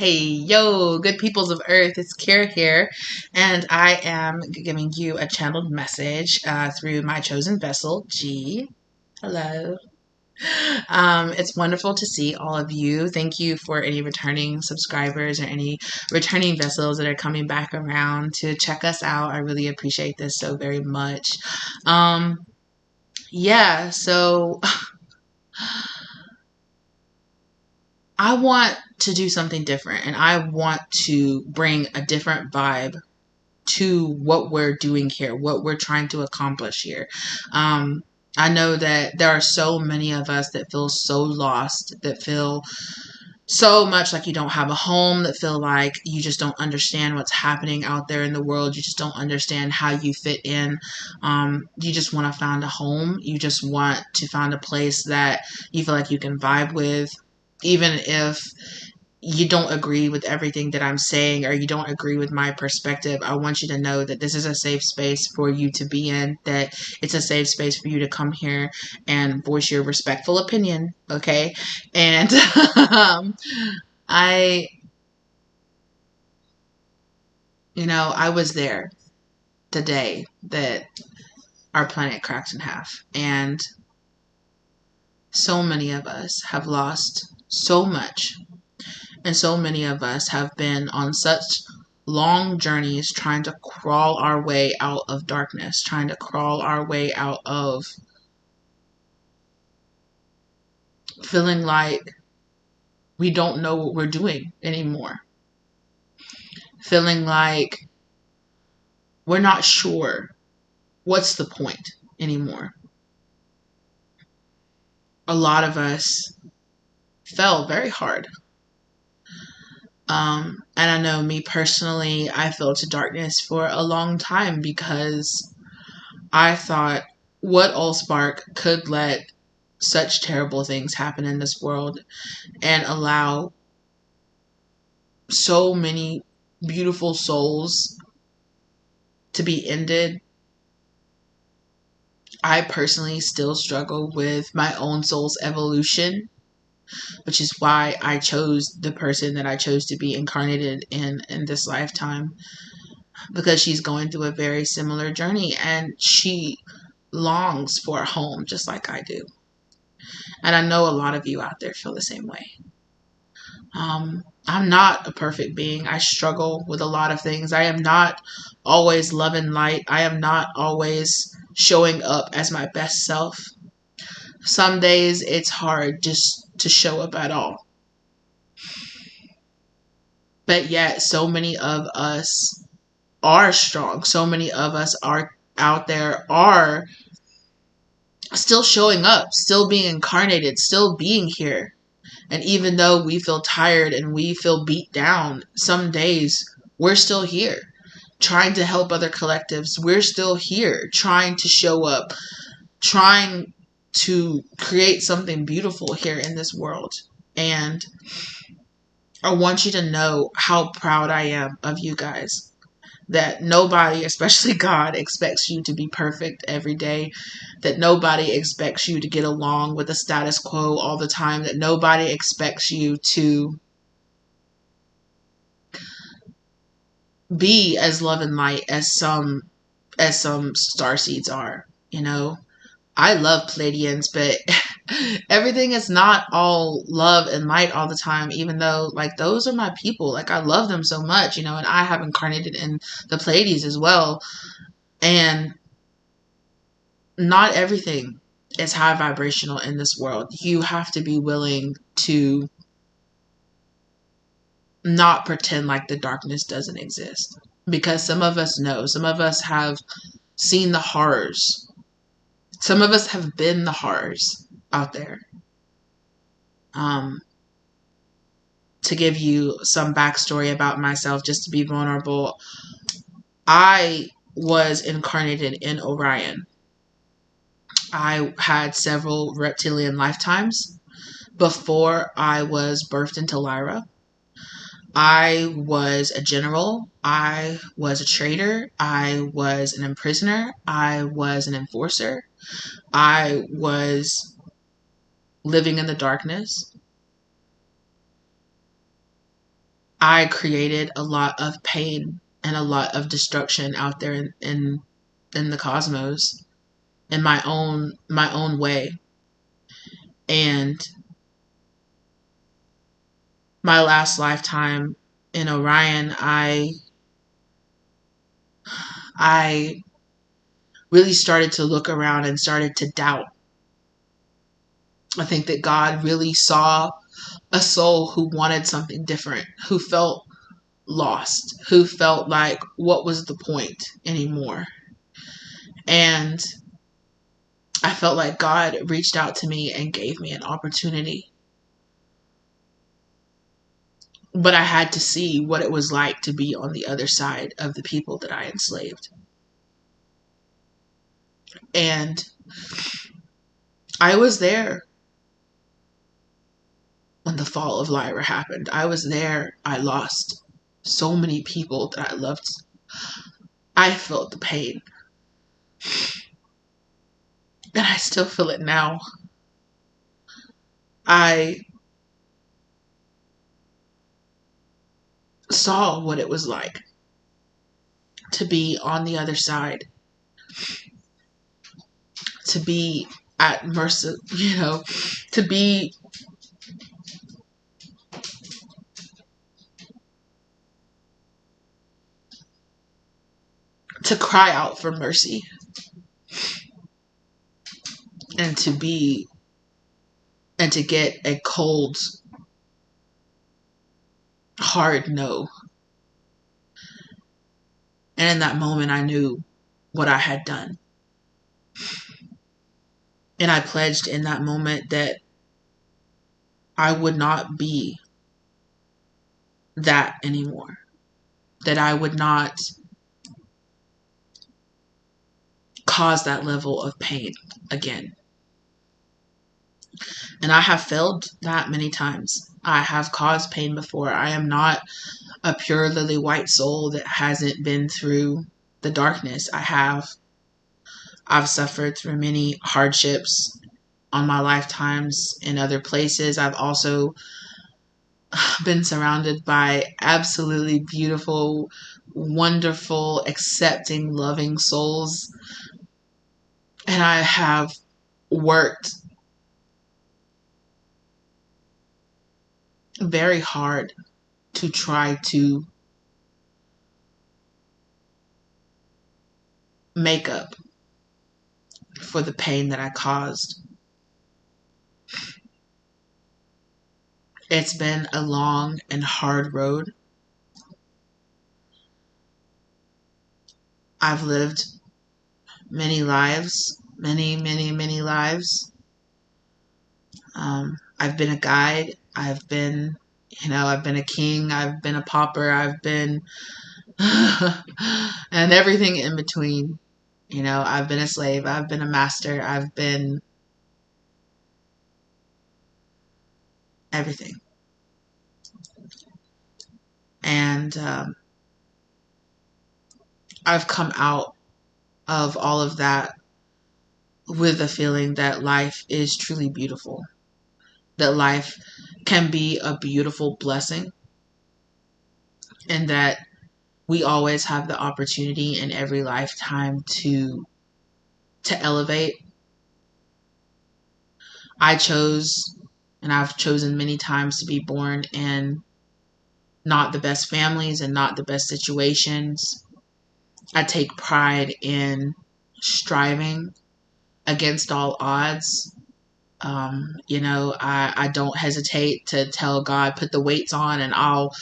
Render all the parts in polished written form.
Hey, yo, good peoples of Earth, it's Kira here, and I am giving you a channeled message through my chosen vessel, G. Hello. It's wonderful to see all of you. Thank you for any returning subscribers or any returning vessels that are coming back around to check us out. I really appreciate this so very much. Yeah, so I want to do something different, and I want to bring a different vibe to what we're doing here, what we're trying to accomplish here. I know that there are so many of us that feel so lost, that feel so much like you don't have a home, that feel like you just don't understand what's happening out there in the world. You just don't understand how you fit in. You just want to find a home. You just want to find a place that you feel like you can vibe with, even if you don't agree with everything that I'm saying or you don't agree with my perspective. I want you to know that this is a safe space for you to be in, that it's a safe space for you to come here and voice your respectful opinion, okay? And I, I was there the day that our planet cracked in half, and so many of us have lost so much. And so many of us have been on such long journeys trying to crawl our way out of darkness, trying to crawl our way out of feeling like we don't know what we're doing anymore. Feeling like we're not sure what's the point anymore. A lot of us fell very hard. And I know me personally, I fell to darkness for a long time because I thought, what Allspark could let such terrible things happen in this world and allow so many beautiful souls to be ended? I personally still struggle with my own soul's evolution, which is why I chose the person that I chose to be incarnated in this lifetime, because she's going through a very similar journey and she longs for a home just like I do. And I know a lot of you out there feel the same way. I'm not a perfect being. I struggle with a lot of things. I am not always love and light. I am not always showing up as my best self. Some days it's hard just to show up at all. But yet, so many of us are strong. So many of us are out there, are still showing up, still being incarnated, still being here. And even though we feel tired and we feel beat down, some days we're still here trying to help other collectives. We're still here trying to show up, trying to create something beautiful here in this world. And I want you to know how proud I am of you guys. That nobody, especially God, expects you to be perfect every day. That nobody expects you to get along with the status quo all the time. That nobody expects you to be as love and light as some starseeds are. I love Pleiadians, but everything is not all love and light all the time, even though, like, those are my people. Like, I love them so much, and I have incarnated in the Pleiades as well. And not everything is high vibrational in this world. You have to be willing to not pretend like the darkness doesn't exist. Because some of us know, some of us have seen the horrors. Some of us have been the horrors out there. To give you some backstory about myself, just to be vulnerable, I was incarnated in Orion. I had several reptilian lifetimes before I was birthed into Lyra. I was a general. I was a trader. I was an imprisoner. I was an enforcer. I was living in the darkness. I created a lot of pain and a lot of destruction out there in the cosmos in my own way. And my last lifetime in Orion, I really started to look around and started to doubt. I think that God really saw a soul who wanted something different, who felt lost, who felt like, what was the point anymore? And I felt like God reached out to me and gave me an opportunity. But I had to see what it was like to be on the other side of the people that I enslaved. And I was there when the fall of Lyra happened. I was there. I lost so many people that I loved. I felt the pain. And I still feel it now. I saw what it was like to be on the other side, to be at mercy, to be to cry out for mercy and to get a cold, hard no. And in that moment, I knew what I had done. And I pledged in that moment that I would not be that anymore, that I would not cause that level of pain again. And I have failed that many times. I have caused pain before. I am not a pure lily white soul that hasn't been through the darkness. I've suffered through many hardships on my lifetimes in other places. I've also been surrounded by absolutely beautiful, wonderful, accepting, loving souls. And I have worked very hard to try to make up for the pain that I caused. It's been a long and hard road. I've lived many lives, many, many, many lives. I've been a guide. I've been a king. I've been a pauper. I've been, and everything in between. I've been a slave. I've been a master. I've been everything. And I've come out of all of that with a feeling that life is truly beautiful, that life can be a beautiful blessing, and that we always have the opportunity in every lifetime to elevate. I chose, and I've chosen many times, to be born in not the best families and not the best situations. I take pride in striving against all odds. I don't hesitate to tell God, put the weights on and I'll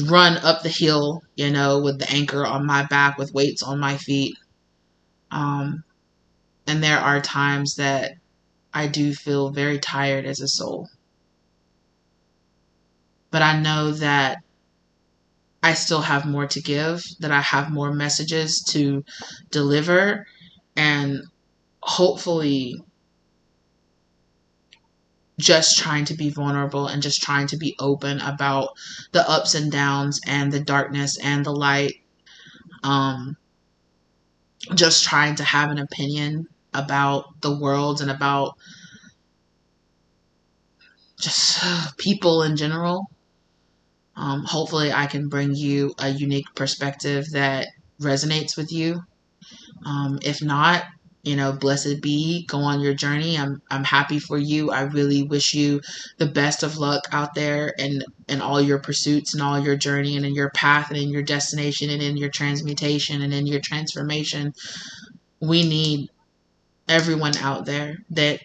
run up the hill, with the anchor on my back, with weights on my feet. And there are times that I do feel very tired as a soul. But I know that I still have more to give, that I have more messages to deliver, and hopefully just trying to be vulnerable and just trying to be open about the ups and downs and the darkness and the light. Just trying to have an opinion about the world and about just people in general. Hopefully, I can bring you a unique perspective that resonates with you. If not, blessed be, go on your journey. I'm happy for you. I really wish you the best of luck out there and in all your pursuits and all your journey and in your path and in your destination and in your transmutation and in your transformation. We need everyone out there that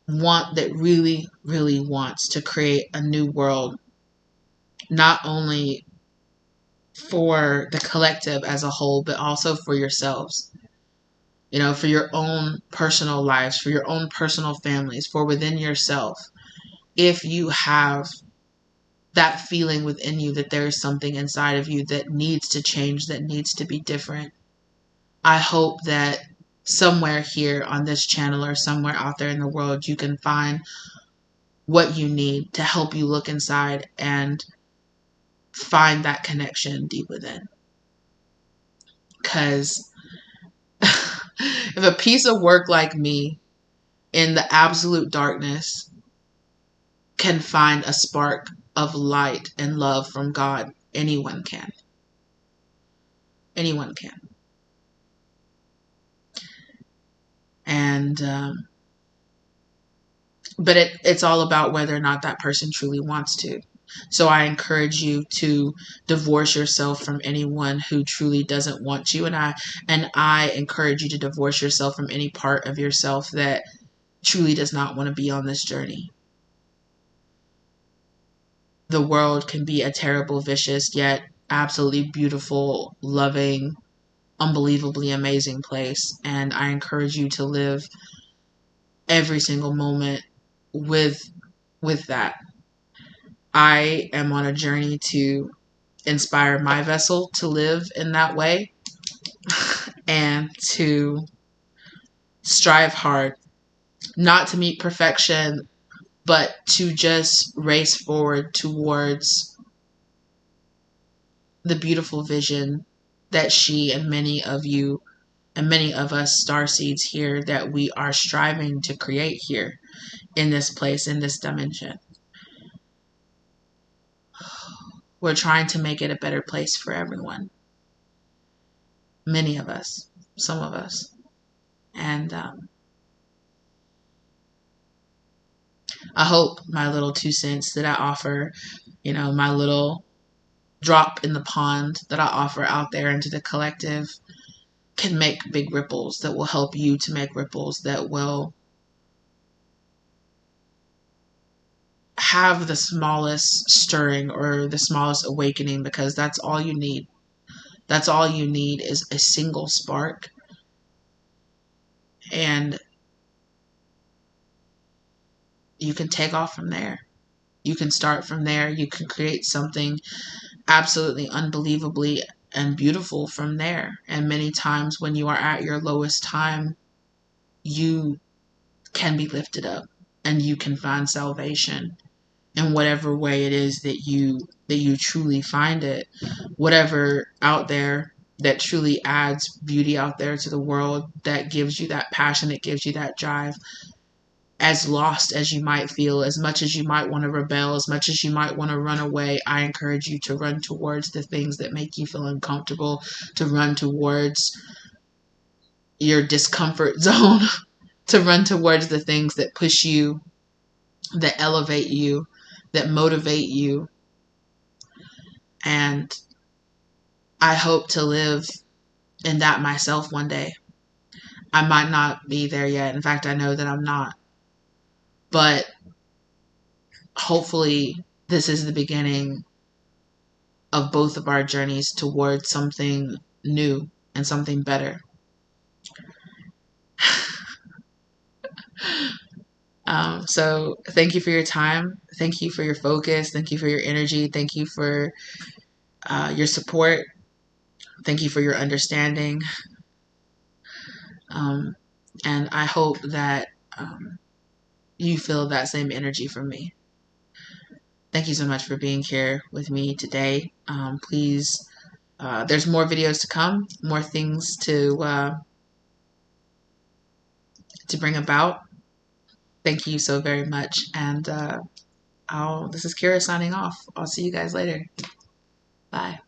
really, really wants to create a new world, not only for the collective as a whole, but also for yourselves. For your own personal lives, for your own personal families, for within yourself. If you have that feeling within you that there is something inside of you that needs to change, that needs to be different, I hope that somewhere here on this channel or somewhere out there in the world, you can find what you need to help you look inside and find that connection deep within. Because if a piece of work like me in the absolute darkness can find a spark of light and love from God, anyone can. Anyone can. And but it's all about whether or not that person truly wants to. So I encourage you to divorce yourself from anyone who truly doesn't want you, and I encourage you to divorce yourself from any part of yourself that truly does not want to be on this journey. The world can be a terrible, vicious, yet absolutely beautiful, loving, unbelievably amazing place, and I encourage you to live every single moment with that. I am on a journey to inspire my vessel to live in that way and to strive hard, not to meet perfection, but to just race forward towards the beautiful vision that she and many of you and many of us starseeds here that we are striving to create here in this place, in this dimension. We're trying to make it a better place for everyone. Many of us, some of us. And I hope my little 2 cents that I offer, my little drop in the pond that I offer out there into the collective can make big ripples that will help you to make ripples that will have the smallest stirring or the smallest awakening, because that's all you need. That's all you need is a single spark. And you can take off from there. You can start from there. You can create something absolutely unbelievably and beautiful from there. And many times when you are at your lowest time, you can be lifted up and you can find salvation in whatever way it is that you truly find it. Whatever out there that truly adds beauty out there to the world, that gives you that passion, that gives you that drive. As lost as you might feel, as much as you might want to rebel, as much as you might want to run away, I encourage you to run towards the things that make you feel uncomfortable, to run towards your discomfort zone, to run towards the things that push you, that elevate you, that motivate you. And I hope to live in that myself one day. I might not be there yet. In fact, I know that I'm not. But hopefully this is the beginning of both of our journeys towards something new and something better. So thank you for your time. Thank you for your focus. Thank you for your energy. Thank you for your support. Thank you for your understanding. And I hope that you feel that same energy from me. Thank you so much for being here with me today. Please, there's more videos to come, more things to bring about. Thank you so very much, and This is Kira signing off. I'll see you guys later. Bye.